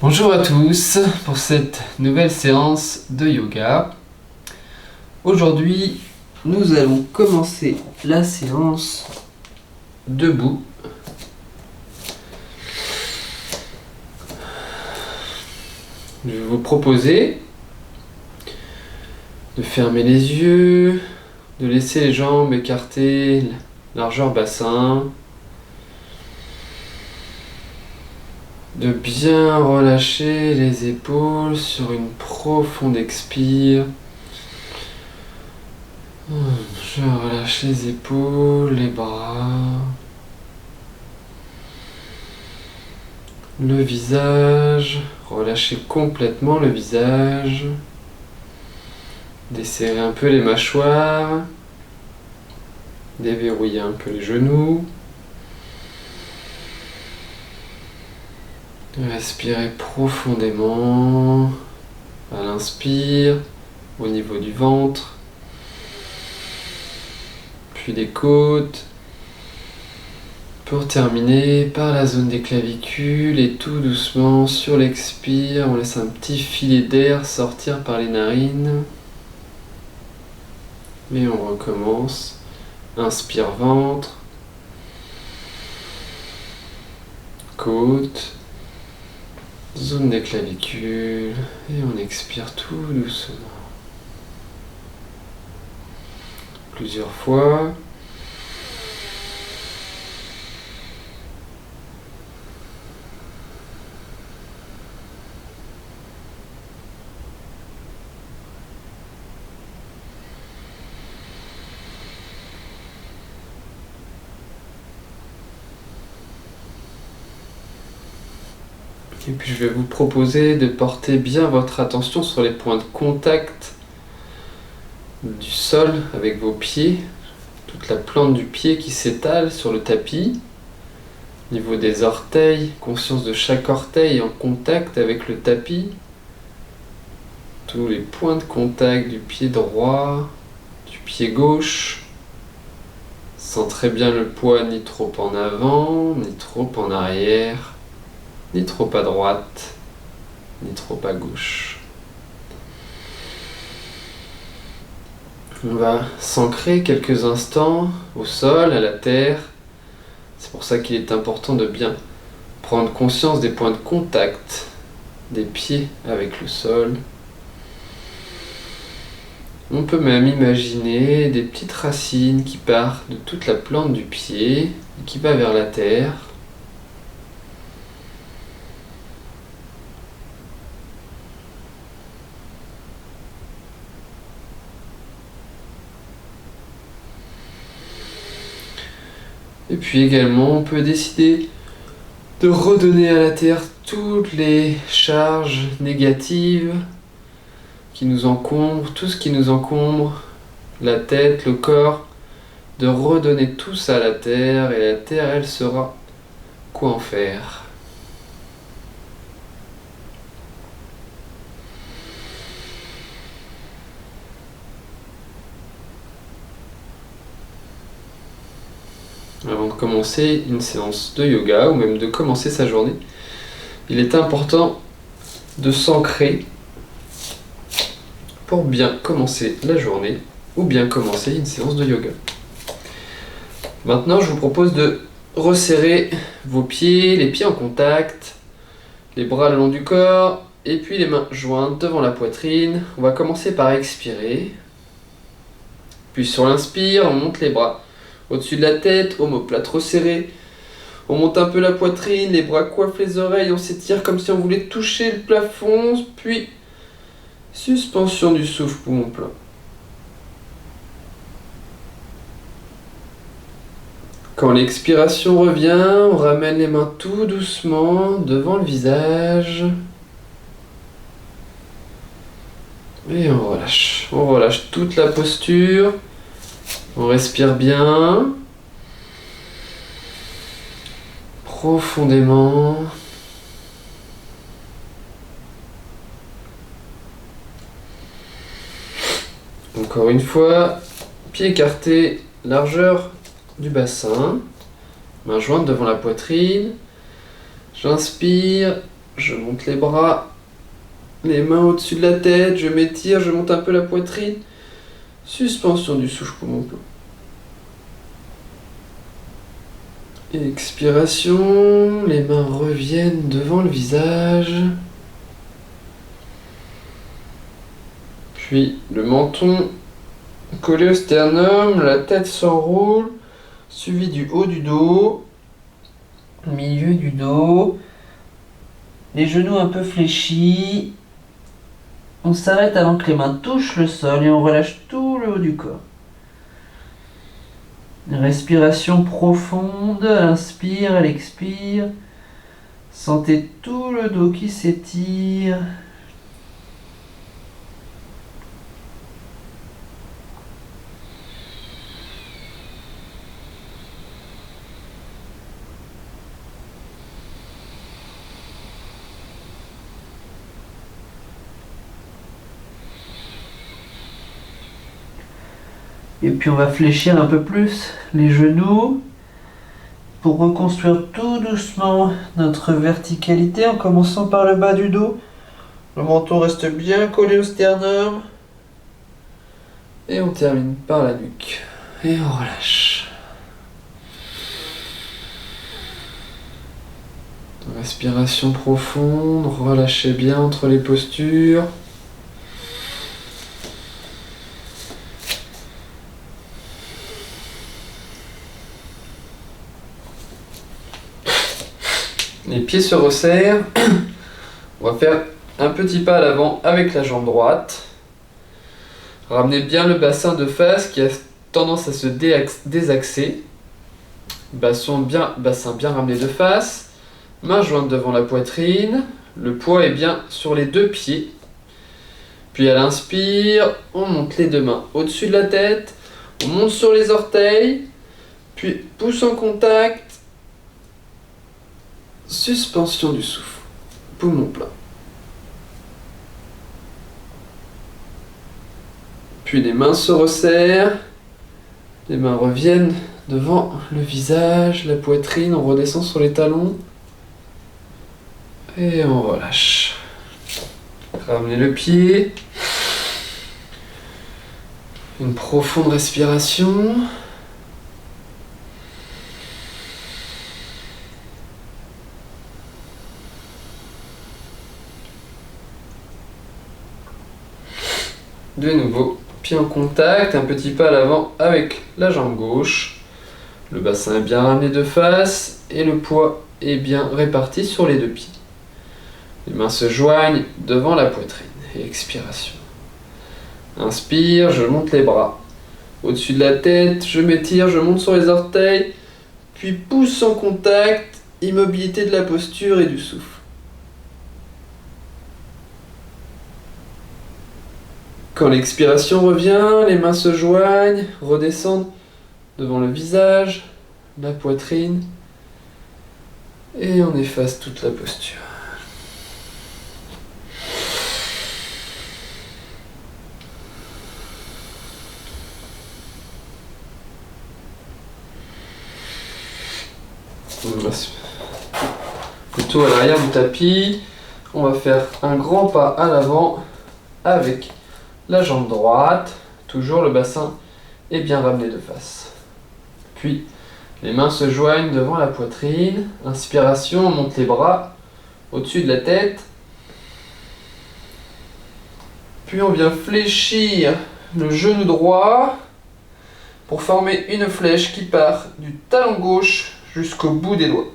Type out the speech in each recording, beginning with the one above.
Bonjour à tous pour cette nouvelle séance de yoga. Aujourd'hui, nous allons commencer la séance debout. Je vais vous proposer de fermer les yeux, de laisser les jambes écartées, largeur bassin, de bien relâcher les épaules sur une profonde expire. Je relâche les épaules, les bras, le visage, relâchez complètement le visage, desserrez un peu les mâchoires, déverrouillez un peu les genoux. Respirez profondément à l'inspire, au niveau du ventre, puis des côtes, pour terminer par la zone des clavicules et tout doucement sur l'expire, on laisse un petit filet d'air sortir par les narines et on recommence. Inspire ventre, côte, zone des clavicules et on expire tout doucement. Plusieurs fois. Et puis je vais vous proposer de porter bien votre attention sur les points de contact du sol avec vos pieds, toute la plante du pied qui s'étale sur le tapis, au niveau des orteils, conscience de chaque orteil en contact avec le tapis, tous les points de contact du pied droit, du pied gauche, sans très bien le poids ni trop en avant, ni trop en arrière, ni trop à droite, ni trop à gauche. On va s'ancrer quelques instants au sol, à la terre. C'est pour ça qu'il est important de bien prendre conscience des points de contact des pieds avec le sol. On peut même imaginer des petites racines qui partent de toute la plante du pied et qui va vers la terre. Et puis également, on peut décider de redonner à la terre toutes les charges négatives qui nous encombrent, tout ce qui nous encombre, la tête, le corps, de redonner tout ça à la terre et la terre, elle saura quoi en faire. Avant de commencer une séance de yoga ou même de commencer sa journée, il est important de s'ancrer pour bien commencer la journée ou bien commencer une séance de yoga. Maintenant, je vous propose de resserrer vos pieds, les pieds en contact, les bras le long du corps et puis les mains jointes devant la poitrine. On va commencer par expirer. Puis sur l'inspire, on monte les bras au-dessus de la tête, omoplate resserré. On monte un peu la poitrine, les bras coiffent les oreilles, on s'étire comme si on voulait toucher le plafond, puis suspension du souffle, poumon plein. Quand l'expiration revient, on ramène les mains tout doucement devant le visage. Et on relâche. On relâche toute la posture. On respire bien. Profondément. Encore une fois, pieds écartés, largeur du bassin, main jointe devant la poitrine. J'inspire je monte les bras, les mains au-dessus de la tête, je m'étire, je monte un peu la poitrine. Suspension du souffle pour mon plan. Expiration, les mains reviennent devant le visage. Puis le menton collé au sternum, la tête s'enroule, suivi du haut du dos, milieu du dos, les genoux un peu fléchis. On s'arrête avant que les mains touchent le sol et on relâche tout le haut du corps. Une respiration profonde, elle inspire, elle expire. Sentez tout le dos qui s'étire. Et puis on va fléchir un peu plus les genoux pour reconstruire tout doucement notre verticalité en commençant par le bas du dos. Le menton reste bien collé au sternum. Et on termine par la nuque. Et on relâche. Respiration profonde, relâchez bien entre les postures. Les pieds se resserrent. On va faire un petit pas à l'avant avec la jambe droite. Ramenez bien le bassin de face qui a tendance à se désaxer. Bassin bien ramené de face. Main jointe devant la poitrine. Le poids est bien sur les deux pieds. Puis à l'inspire, on monte les deux mains au-dessus de la tête. On monte sur les orteils. Puis pouce en contact. Suspension du souffle. Poumon plein. Puis les mains se resserrent. Les mains reviennent devant le visage, la poitrine. On redescend sur les talons. Et on relâche. Ramenez le pied. Une profonde respiration. De nouveau, pied en contact, un petit pas à l'avant avec la jambe gauche. Le bassin est bien ramené de face et le poids est bien réparti sur les deux pieds. Les mains se joignent devant la poitrine. Et expiration. Inspire, je monte les bras. Au-dessus de la tête, je m'étire, je monte sur les orteils. Puis pouce en contact, immobilité de la posture et du souffle. Quand l'expiration revient, les mains se joignent, redescendent devant le visage, la poitrine, et on efface toute la posture. Plutôt à l'arrière du tapis, on va faire un grand pas à l'avant avec la jambe droite, toujours le bassin est bien ramené de face. Puis les mains se joignent devant la poitrine, inspiration, on monte les bras au-dessus de la tête. Puis on vient fléchir le genou droit pour former une flèche qui part du talon gauche jusqu'au bout des doigts.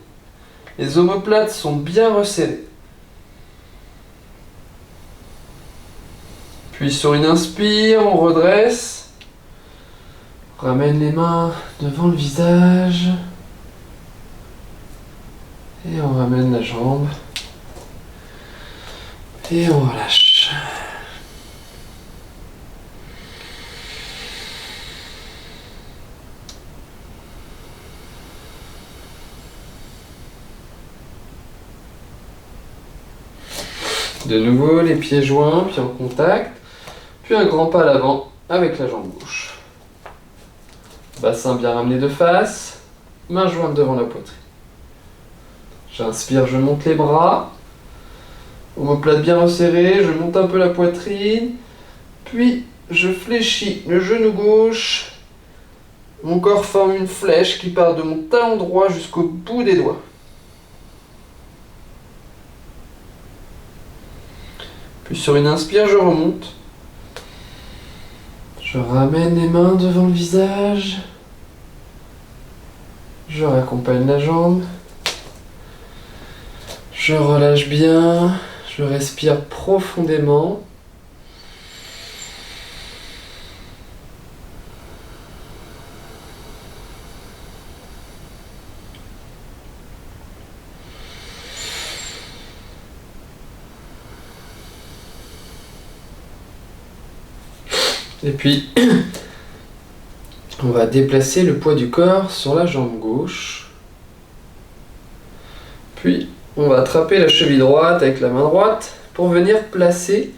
Les omoplates sont bien resserrées. Puis sur une inspire, on redresse. On ramène les mains devant le visage. Et on ramène la jambe. Et on relâche. De nouveau, les pieds joints, puis en contact. Puis un grand pas à l'avant avec la jambe gauche. Bassin bien ramené de face. Main jointe devant la poitrine. J'inspire, je monte les bras. Omoplate bien resserré, je monte un peu la poitrine, puis je fléchis le genou gauche. Mon corps forme une flèche qui part de mon talon droit jusqu'au bout des doigts. Puis sur une inspire, je remonte. Je ramène les mains devant le visage. Je raccompagne la jambe. Je relâche bien. Je respire profondément. Et puis, on va déplacer le poids du corps sur la jambe gauche. Puis, on va attraper la cheville droite avec la main droite pour venir placer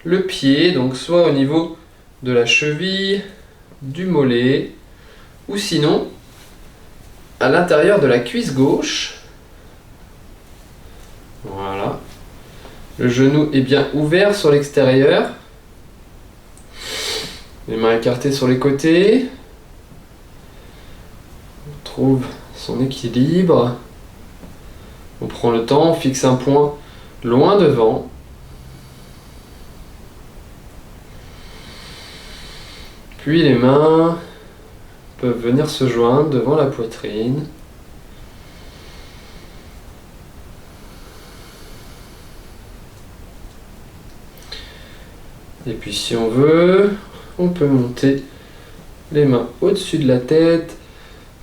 le pied, donc soit au niveau de la cheville, du mollet, ou sinon à l'intérieur de la cuisse gauche. Voilà. Le genou est bien ouvert sur l'extérieur. Les mains écartées sur les côtés. On trouve son équilibre. On prend le temps, on fixe un point loin devant. Puis les mains peuvent venir se joindre devant la poitrine. Et puis si on veut, on peut monter les mains au-dessus de la tête,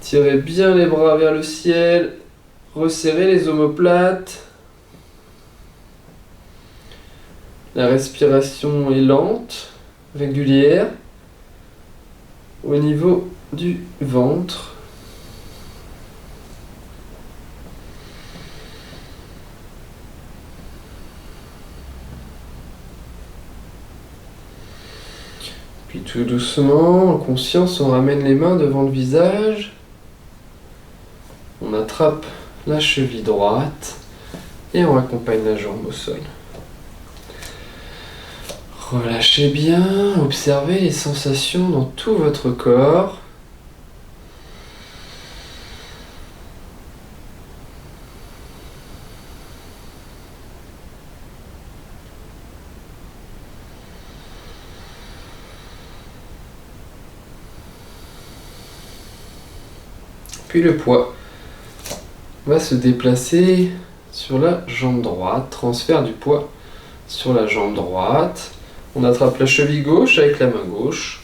tirer bien les bras vers le ciel, resserrer les omoplates. La respiration est lente, régulière, au niveau du ventre. Puis tout doucement, en conscience, on ramène les mains devant le visage. On attrape la cheville droite et on accompagne la jambe au sol. Relâchez bien, observez les sensations dans tout votre corps. Puis le poids va se déplacer sur la jambe droite, transfert du poids sur la jambe droite. On attrape la cheville gauche avec la main gauche.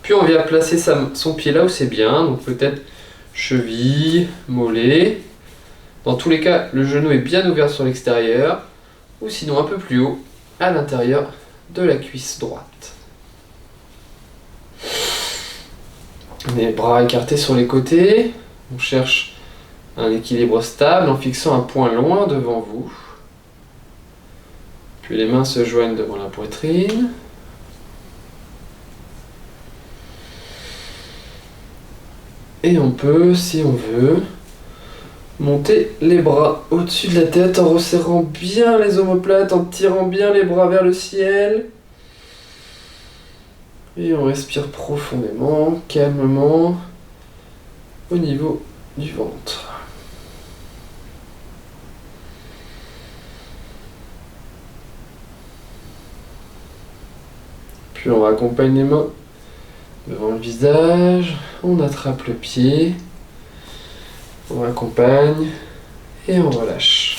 Puis on vient placer son pied là où c'est bien, donc peut-être cheville, mollet. Dans tous les cas, le genou est bien ouvert sur l'extérieur, ou sinon un peu plus haut, à l'intérieur de la cuisse droite. Les bras écartés sur les côtés. On cherche un équilibre stable en fixant un point loin devant vous. Puis les mains se joignent devant la poitrine. Et on peut, si on veut, monter les bras au-dessus de la tête en resserrant bien les omoplates, en tirant bien les bras vers le ciel. Et on respire profondément, calmement, au niveau du ventre. Puis on raccompagne les mains devant le visage, on attrape le pied, on raccompagne et on relâche.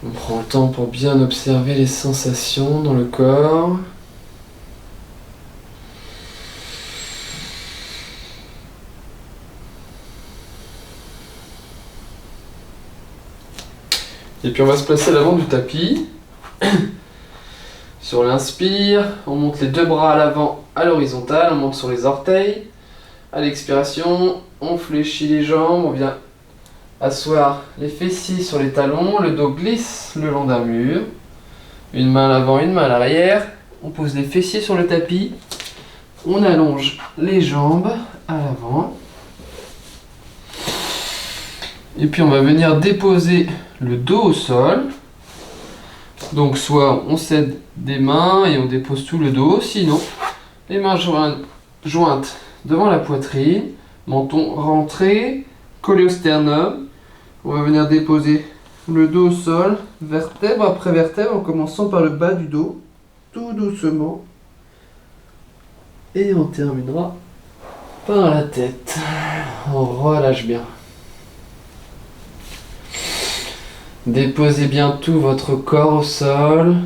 On prend le temps pour bien observer les sensations dans le corps. Et puis on va se placer à l'avant du tapis. Sur l'inspire, on monte les deux bras à l'avant à l'horizontale, on monte sur les orteils. À l'expiration, on fléchit les jambes, on vient asseoir les fessiers sur les talons, le dos glisse le long d'un mur. Une main à l'avant, une main à l'arrière. On pose les fessiers sur le tapis. On allonge les jambes à l'avant. Et puis on va venir déposer le dos au sol. Donc soit on s'aide des mains et on dépose tout le dos, sinon les mains jointes devant la poitrine, menton rentré, collé au sternum. On va venir déposer le dos au sol, vertèbre après vertèbre, en commençant par le bas du dos, tout doucement. Et on terminera par la tête. On relâche bien. Déposez bien tout votre corps au sol.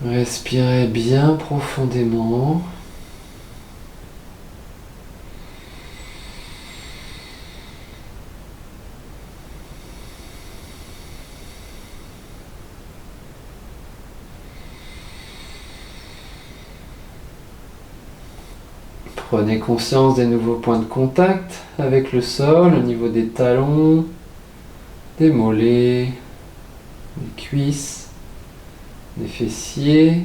Respirez bien profondément. Prenez conscience des nouveaux points de contact avec le sol au niveau des talons, des mollets, des cuisses, des fessiers,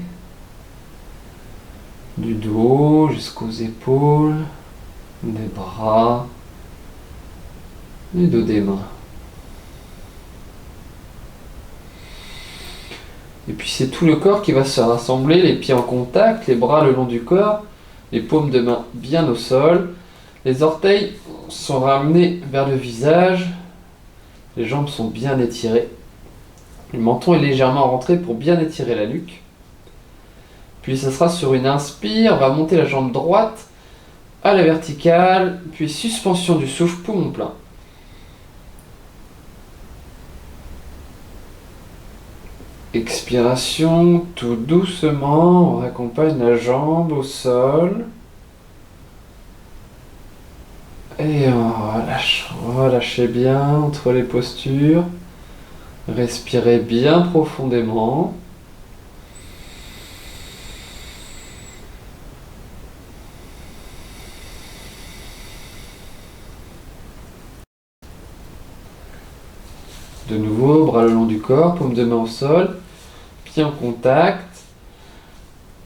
du dos jusqu'aux épaules, des bras, du dos des mains. Et puis c'est tout le corps qui va se rassembler, les pieds en contact, les bras le long du corps, les paumes de main bien au sol, les orteils sont ramenés vers le visage, les jambes sont bien étirées, le menton est légèrement rentré pour bien étirer la nuque. Puis ça sera sur une inspire, on va monter la jambe droite à la verticale, puis suspension du souffle, poumon plein. Expiration, tout doucement, on accompagne la jambe au sol. Et on relâche, relâchez bien entre les postures. Respirez bien profondément. De nouveau, bras le long du corps, paume de main au sol, pieds en contact.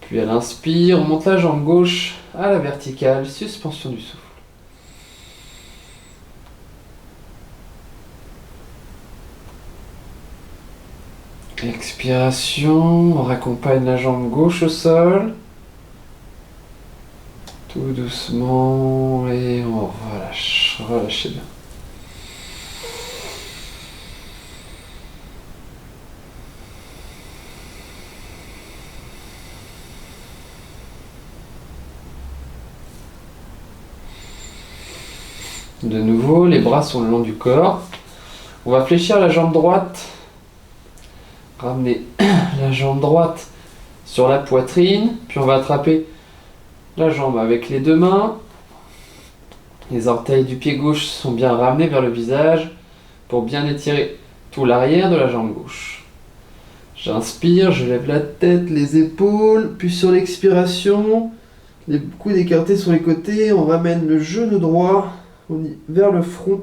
Puis à l'inspire, on monte la jambe gauche à la verticale, suspension du souffle. Expiration, on raccompagne la jambe gauche au sol. Tout doucement et on relâche, relâchez bien. De nouveau, les bras sont le long du corps. On va fléchir la jambe droite. Ramener la jambe droite sur la poitrine. Puis on va attraper la jambe avec les deux mains. Les orteils du pied gauche sont bien ramenés vers le visage pour bien étirer tout l'arrière de la jambe gauche. J'inspire, je lève la tête, les épaules. Puis sur l'expiration, les coudes écartés sur les côtés. On ramène le genou droit vers le front,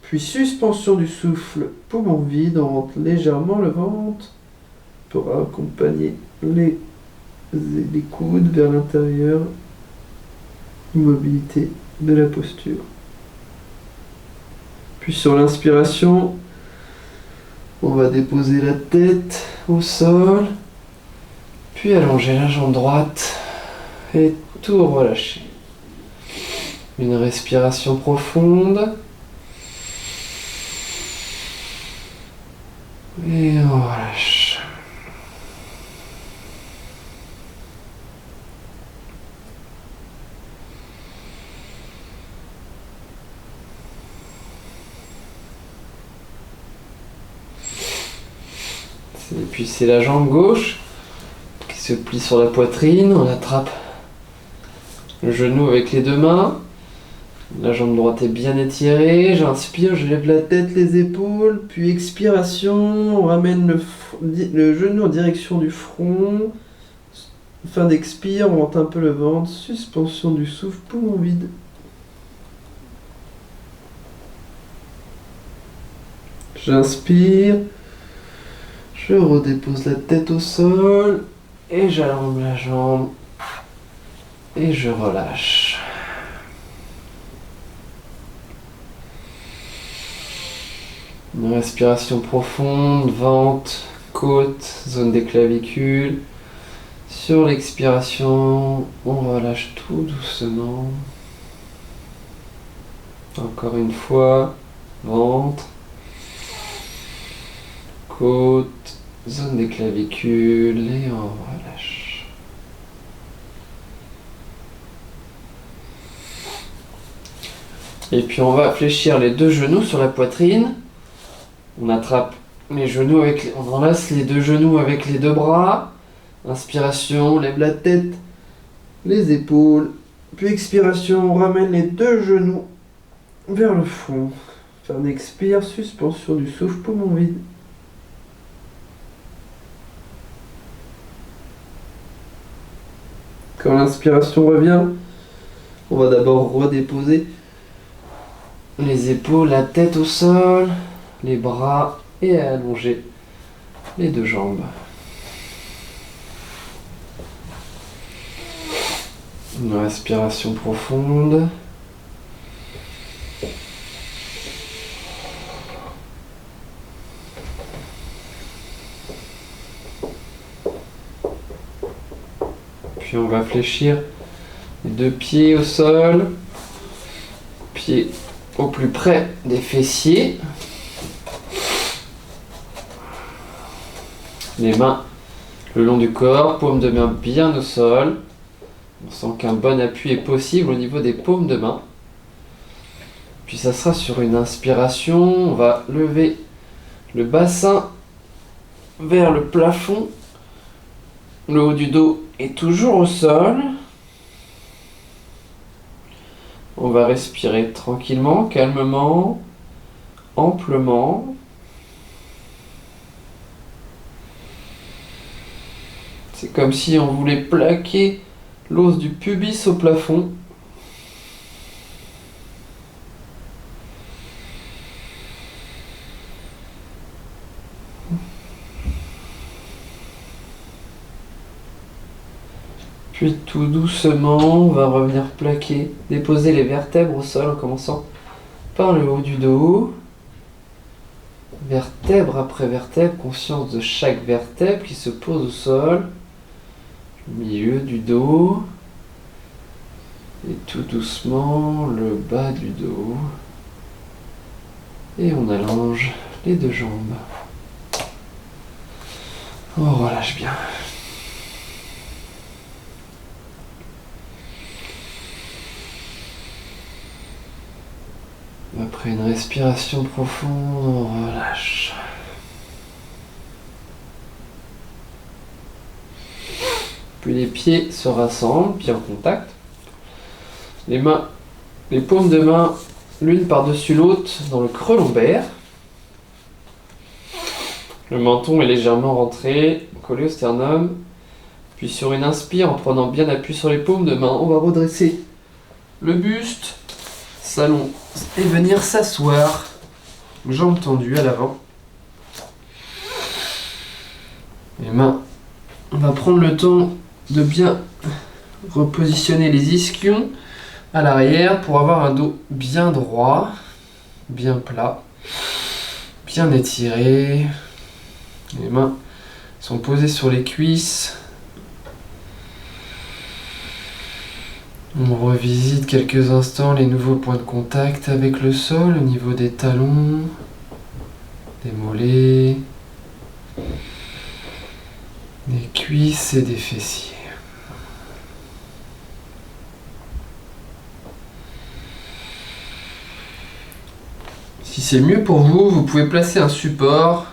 puis suspension du souffle, poumon vide, on rentre légèrement le ventre pour accompagner les coudes vers l'intérieur, immobilité de la posture. Puis sur l'inspiration, on va déposer la tête au sol, puis allonger la jambe droite et tout relâcher. Une respiration profonde. Et on relâche. Et puis c'est la jambe gauche qui se plie sur la poitrine. On attrape le genou avec les deux mains. La jambe droite est bien étirée, j'inspire, je lève la tête, les épaules, puis expiration, on ramène le genou en direction du front. Fin d'expire, on monte un peu le ventre, suspension du souffle, poumon vide. J'inspire, je redépose la tête au sol, et j'allonge la jambe, et je relâche. Une respiration profonde, ventre, côte, zone des clavicules. Sur l'expiration, on relâche tout doucement. Encore une fois, ventre, côte, zone des clavicules et on relâche. Et puis on va fléchir les deux genoux sur la poitrine. On attrape les genoux on enlace les deux genoux avec les deux bras. Inspiration, on lève la tête, les épaules. Puis expiration, on ramène les deux genoux vers le fond. Fin d'expire, suspension du souffle, poumon vide. Quand l'inspiration revient, on va d'abord redéposer les épaules, la tête au sol, les bras et allonger les deux jambes. Une respiration profonde. Puis on va fléchir les deux pieds au sol, pieds au plus près des fessiers. Les mains le long du corps, paumes de main bien au sol. On sent qu'un bon appui est possible au niveau des paumes de main. Puis ça sera sur une inspiration, on va lever le bassin vers le plafond. Le haut du dos est toujours au sol. On va respirer tranquillement, calmement, amplement. C'est comme si on voulait plaquer l'os du pubis au plafond. Puis tout doucement, on va revenir plaquer, déposer les vertèbres au sol en commençant par le haut du dos. Vertèbre après vertèbre, conscience de chaque vertèbre qui se pose au sol. Milieu du dos. Et tout doucement, le bas du dos. Et on allonge les deux jambes. On relâche bien. Après une respiration profonde, on relâche. Puis les pieds se rassemblent, pieds en contact. Les mains, les paumes de main, l'une par-dessus l'autre dans le creux lombaire. Le menton est légèrement rentré, collé au sternum. Puis sur une inspire, en prenant bien appui sur les paumes de main, on va redresser le buste, s'allonge et venir s'asseoir, jambes tendues à l'avant. Les mains, on va prendre le temps de bien repositionner les ischions à l'arrière pour avoir un dos bien droit, bien plat, bien étiré. Les mains sont posées sur les cuisses. On revisite quelques instants les nouveaux points de contact avec le sol au niveau des talons, des mollets, des cuisses et des fessiers. Si c'est mieux pour vous, vous pouvez placer un support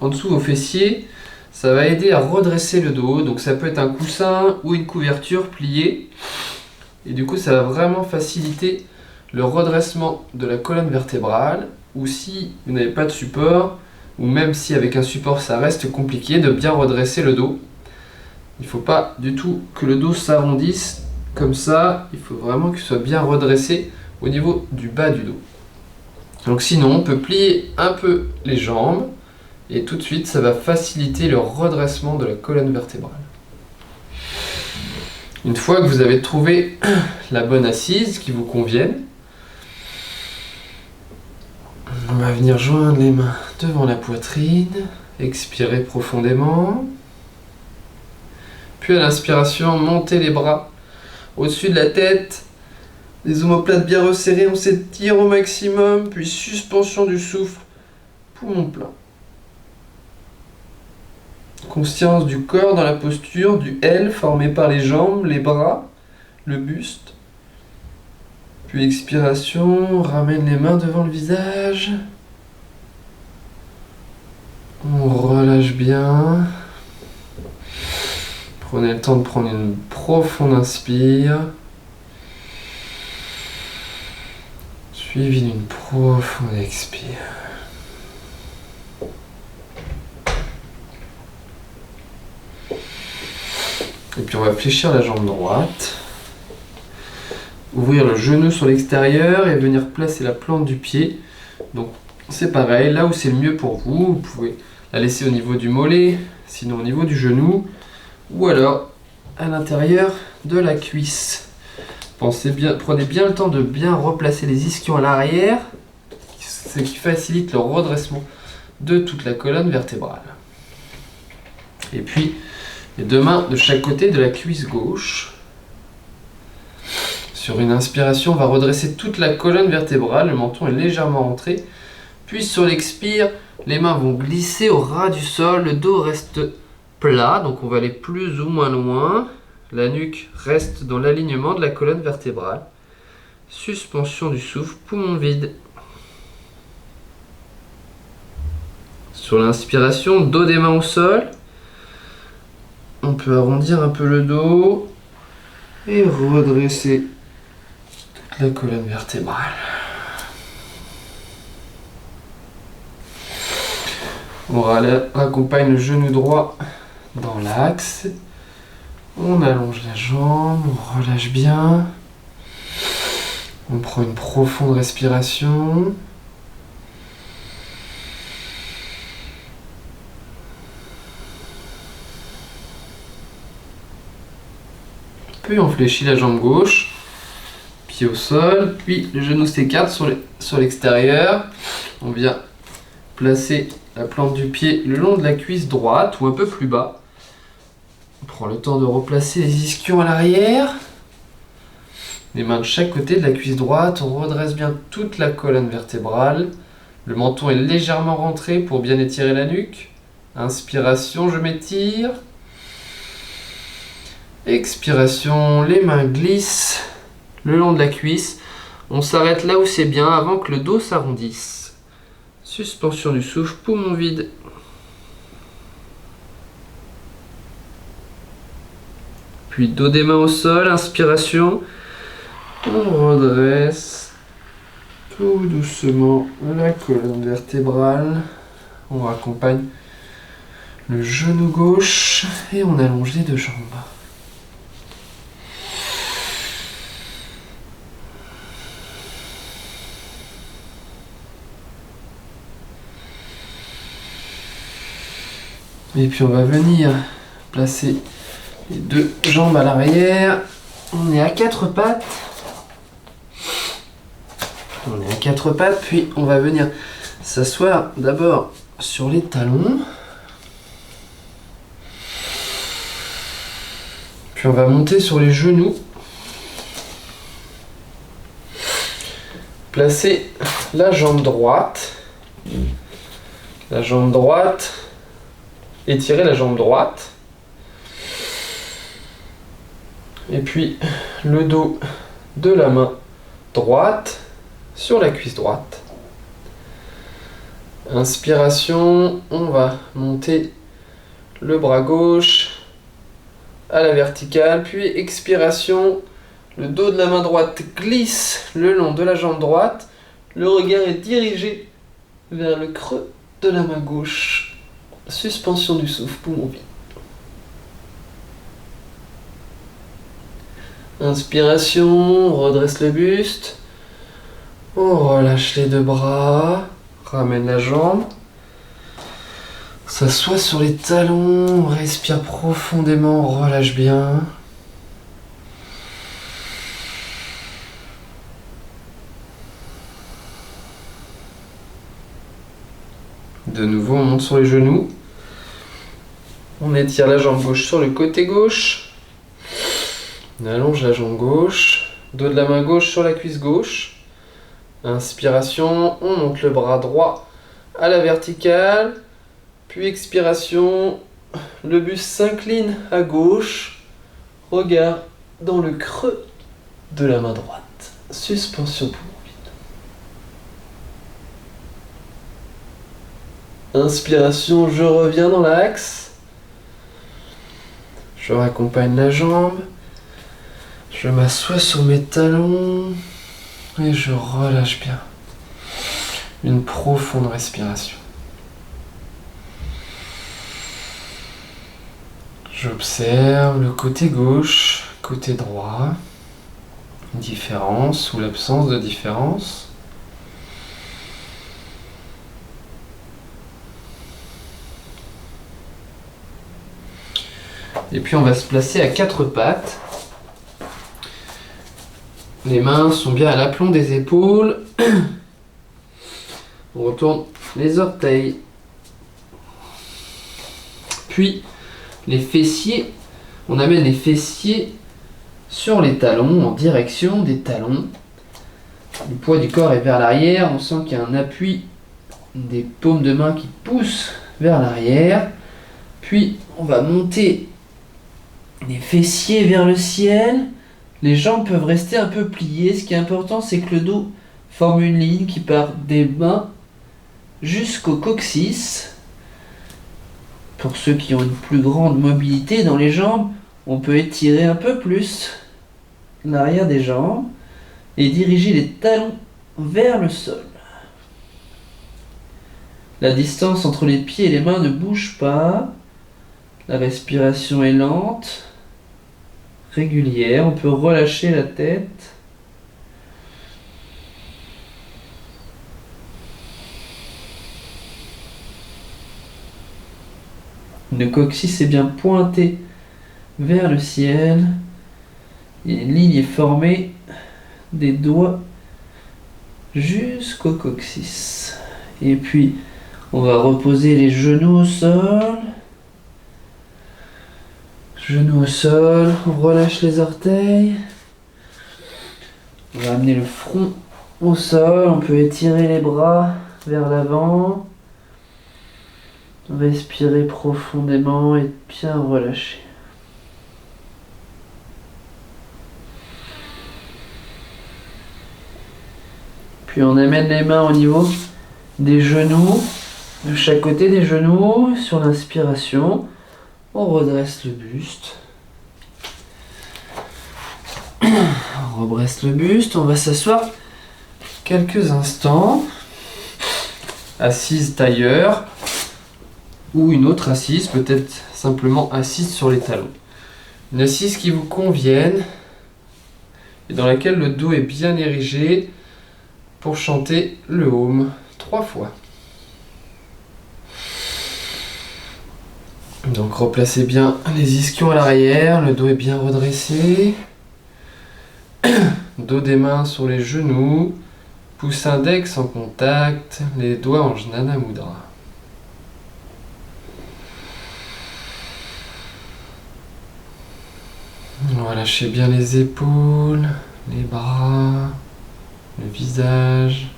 en dessous vos fessiers. Ça va aider à redresser le dos. Donc ça peut être un coussin ou une couverture pliée. Et du coup, ça va vraiment faciliter le redressement de la colonne vertébrale. Ou si vous n'avez pas de support, ou même si avec un support ça reste compliqué, de bien redresser le dos. Il ne faut pas du tout que le dos s'arrondisse comme ça. Il faut vraiment qu'il soit bien redressé au niveau du bas du dos. Donc sinon, on peut plier un peu les jambes et tout de suite, ça va faciliter le redressement de la colonne vertébrale. Une fois que vous avez trouvé la bonne assise qui vous convienne, On va venir joindre les mains devant la poitrine, expirer profondément. Puis à l'inspiration, montez les bras au-dessus de la tête. Les omoplates bien resserrées, on s'étire au maximum, puis suspension du souffle, poumon plein. Conscience du corps dans la posture du L formé par les jambes, les bras, le buste. Puis expiration, ramène les mains devant le visage. On relâche bien. Prenez le temps de prendre une profonde inspire. Suivi d'une profonde expire. Et puis on va fléchir la jambe droite. Ouvrir le genou sur l'extérieur et venir placer la plante du pied. Donc c'est pareil, là où c'est le mieux pour vous, vous pouvez la laisser au niveau du mollet, sinon au niveau du genou, ou alors à l'intérieur de la cuisse. Pensez bien, prenez bien le temps de bien replacer les ischions à l'arrière, ce qui facilite le redressement de toute la colonne vertébrale. Et puis les deux mains de chaque côté de la cuisse gauche. Sur une inspiration, on va redresser toute la colonne vertébrale, le menton est légèrement rentré. Puis sur l'expire, les mains vont glisser au ras du sol, le dos reste plat, donc on va aller plus ou moins loin. La nuque reste dans l'alignement de la colonne vertébrale. Suspension du souffle, poumon vide. Sur l'inspiration, dos des mains au sol. On peut arrondir un peu le dos et redresser toute la colonne vertébrale. On raccompagne le genou droit dans l'axe. On allonge la jambe, on relâche bien. On prend une profonde respiration. Puis on fléchit la jambe gauche, pied au sol, puis le genou s'écarte sur l'extérieur. On vient placer la plante du pied le long de la cuisse droite ou un peu plus bas. On prend le temps de replacer les ischions à l'arrière. Les mains de chaque côté de la cuisse droite, on redresse bien toute la colonne vertébrale. Le menton est légèrement rentré pour bien étirer la nuque. Inspiration, je m'étire. Expiration, les mains glissent le long de la cuisse. On s'arrête là où c'est bien avant que le dos s'arrondisse. Suspension du souffle, poumon vide. Puis dos des mains au sol, inspiration. On redresse tout doucement la colonne vertébrale. On raccompagne le genou gauche et on allonge les deux jambes. Et puis on va venir placer les deux jambes à l'arrière. On est à quatre pattes. On est à quatre pattes, puis on va venir s'asseoir d'abord sur les talons. Puis on va monter sur les genoux. Placer la jambe droite. La jambe droite. Étirer la jambe droite. Et puis le dos de la main droite sur la cuisse droite. Inspiration, on va monter le bras gauche à la verticale, puis expiration, le dos de la main droite glisse le long de la jambe droite, le regard est dirigé vers le creux de la main gauche. Suspension du souffle, poumon vide. Inspiration, on redresse le buste. On relâche les deux bras. Ramène la jambe. On s'assoit sur les talons. On respire profondément, on relâche bien. De nouveau, on monte sur les genoux. On étire la jambe gauche sur le côté gauche. On allonge la jambe gauche. Dos de la main gauche sur la cuisse gauche. Inspiration, on monte le bras droit à la verticale. Puis expiration, le buste s'incline à gauche. Regard dans le creux de la main droite. Suspension poumon vide. Inspiration, je reviens dans l'axe. Je raccompagne la jambe. Je m'assois sur mes talons. Et je relâche bien. Une profonde respiration. J'observe le côté gauche, côté droit. Différence ou l'absence de différence. Et puis on va se placer à quatre pattes. Les mains sont bien à l'aplomb des épaules. On retourne les orteils. Puis les fessiers, on amène les fessiers sur les talons, en direction des talons. Le poids du corps est vers l'arrière, on sent qu'il y a un appui des paumes de main qui poussent vers l'arrière. Puis on va monter les fessiers vers le ciel. Les jambes peuvent rester un peu pliées. Ce qui est important, c'est que le dos forme une ligne qui part des mains jusqu'au coccyx. Pour ceux qui ont une plus grande mobilité dans les jambes, on peut étirer un peu plus l'arrière des jambes et diriger les talons vers le sol. La distance entre les pieds et les mains ne bouge pas. La respiration est lente, régulière. On peut relâcher la tête. Le coccyx est bien pointé vers le ciel. Et une ligne est formée des doigts jusqu'au coccyx. Et puis, on va reposer les genoux au sol. Genoux au sol, on relâche les orteils. On va amener le front au sol, on peut étirer les bras vers l'avant. Respirer profondément et bien relâcher. Puis on amène les mains au niveau des genoux, de chaque côté des genoux. Sur l'inspiration, on redresse le buste. On redresse le buste, on va s'asseoir quelques instants. Assise tailleur. Ou une autre assise, peut-être simplement assise sur les talons. Une assise qui vous convienne et dans laquelle le dos est bien érigé pour chanter le Om 3 fois. Donc replacez bien les ischions à l'arrière, le dos est bien redressé. Dos des mains sur les genoux, pouce index en contact, les doigts en Jnana Mudra. Relâchez bien les épaules, les bras, le visage.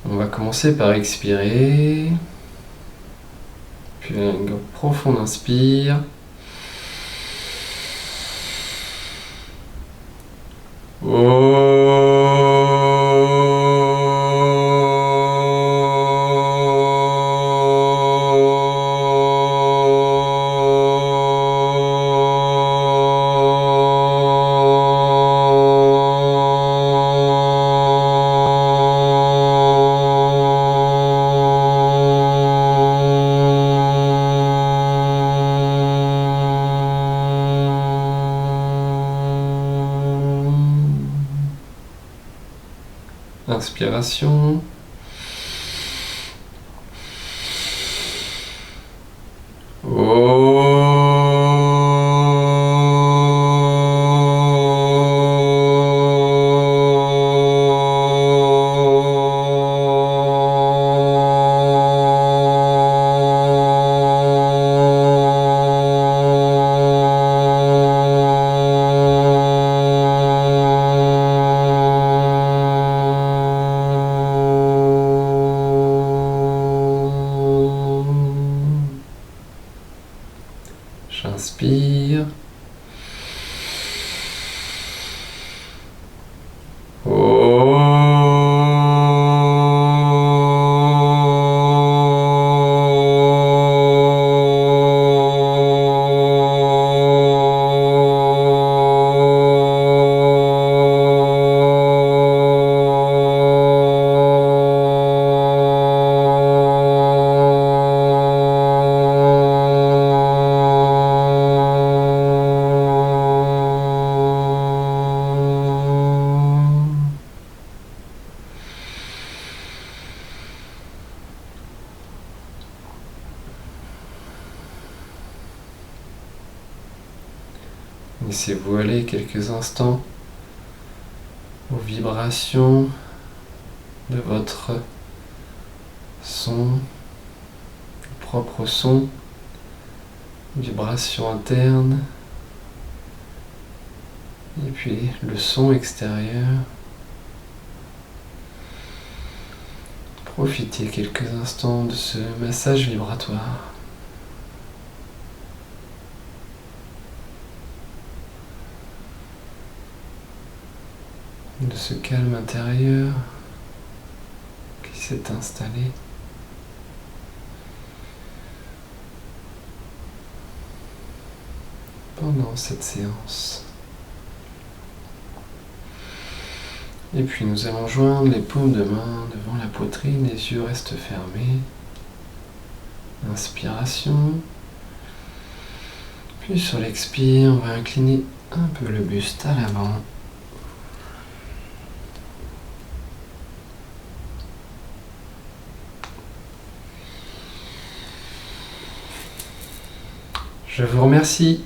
On va commencer par expirer. Puis une profonde inspire. Inspiration. Oh. J'inspire. Laissez-vous aller quelques instants aux vibrations de votre son, propre son, vibrations internes, et puis le son extérieur. Profitez quelques instants de ce massage vibratoire. De ce calme intérieur qui s'est installé. Pendant cette séance. Et puis nous allons joindre les paumes de main devant la poitrine, les yeux restent fermés. Inspiration. Puis sur l'expire, on va incliner un peu le buste à l'avant. Je vous remercie